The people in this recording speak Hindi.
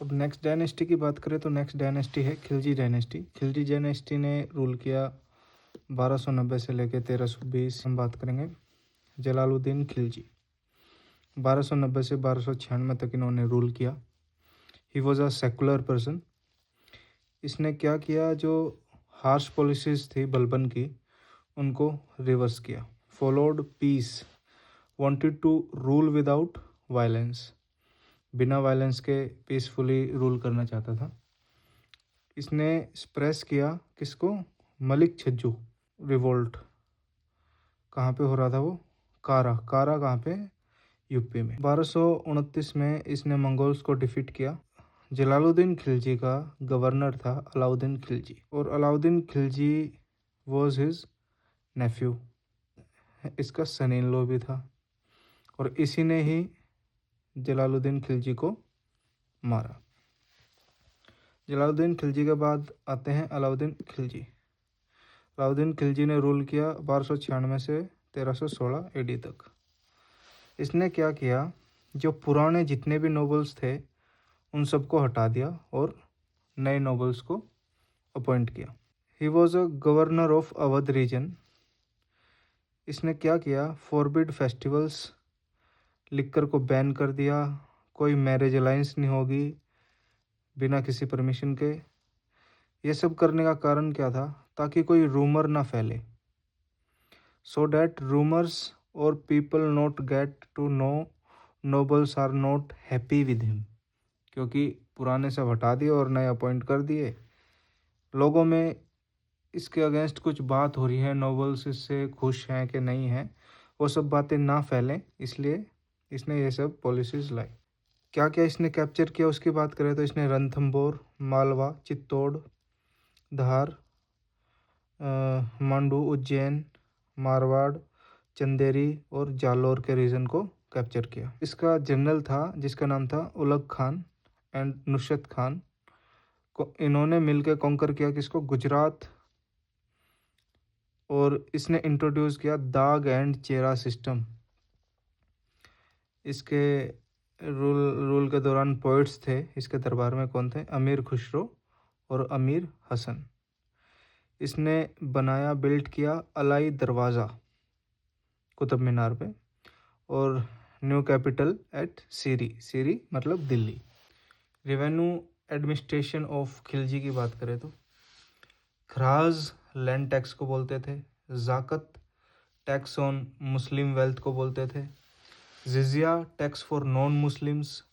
अब नेक्स्ट डायनेस्टी की बात करें तो नेक्स्ट डायनेस्टी है खिलजी डायनेस्टी। खिलजी डायनेस्टी ने रूल किया 1290 से लेकर 1320। हम बात करेंगे जलालुद्दीन खिलजी। 1290 से 1296 तक इन्होंने रूल किया। He was a secular person. इसने क्या किया, जो हार्श पॉलिसीज थी बलबन की उनको रिवर्स किया। Followed peace, wanted to rule without violence, बिना वायलेंस के पीसफुली रूल करना चाहता था। इसने स्प्रेस किया किसको, मलिक छज्जू। रिवोल्ट कहाँ पे हो रहा था वो, कारा कहाँ पे, यूपी में। 1229 में इसने मंगोल्स को डिफीट किया। जलालुद्दीन खिलजी का गवर्नर था अलाउद्दीन खिलजी, और अलाउद्दीन खिलजी वॉज हिज नेफ्यू, इसका सन इन लॉ भी था, और इसी ने ही जलालुद्दीन खिलजी को मारा। जलालुद्दीन खिलजी के बाद आते हैं अलाउद्दीन खिलजी। अलाउद्दीन खिलजी ने रूल किया 1296 से 1316 एडी तक। इसने क्या किया, जो पुराने जितने भी नोबल्स थे उन सबको हटा दिया और नए नोबल्स को अपॉइंट किया। He was a governor of Awadh region. इसने क्या किया, फॉरबिड फेस्टिवल्स, लिक्कर को बैन कर दिया, कोई मैरिज अलाइंस नहीं होगी बिना किसी परमिशन के। ये सब करने का कारण क्या था, ताकि कोई रूमर ना फैले, सो डैट रूमर्स और people not get to know nobles are not happy with him. क्योंकि पुराने सब हटा दिए और नए अपॉइंट कर दिए, लोगों में इसके अगेंस्ट कुछ बात हो रही है, नोबल्स इससे खुश हैं कि नहीं हैं, वो सब बातें ना फैलें, इसलिए इसने ये सब पॉलिसीज़ लाई। क्या क्या इसने कैप्चर किया उसकी बात करें तो इसने रणथंभौर, मालवा, चित्तौड़, धार, मांडू, उज्जैन, मारवाड़, चंदेरी और जालौर के रीजन को कैप्चर किया। इसका जनरल था जिसका नाम था उलग खान एंड नुसरत खान को इन्होंने मिलकर कॉन्कर किया किसको, गुजरात। और इसने इंट्रोड्यूस किया दाग एंड चेरा सिस्टम। इसके रूल के दौरान पोइट्स थे इसके दरबार में, कौन थे, अमीर खुसरो और अमीर हसन। इसने बनाया, बिल्ड किया अलाई दरवाज़ा कुतुब मीनार पे, और न्यू कैपिटल एट सीरी, सीरी मतलब Delhi. Revenue administration of Khilji की बात करें तो खराज लैंड टैक्स को बोलते थे, ज़ाकत टैक्स ऑन मुस्लिम वेल्थ को बोलते थे, जिजिया टैक्स फॉर नॉन मुस्लिम्स,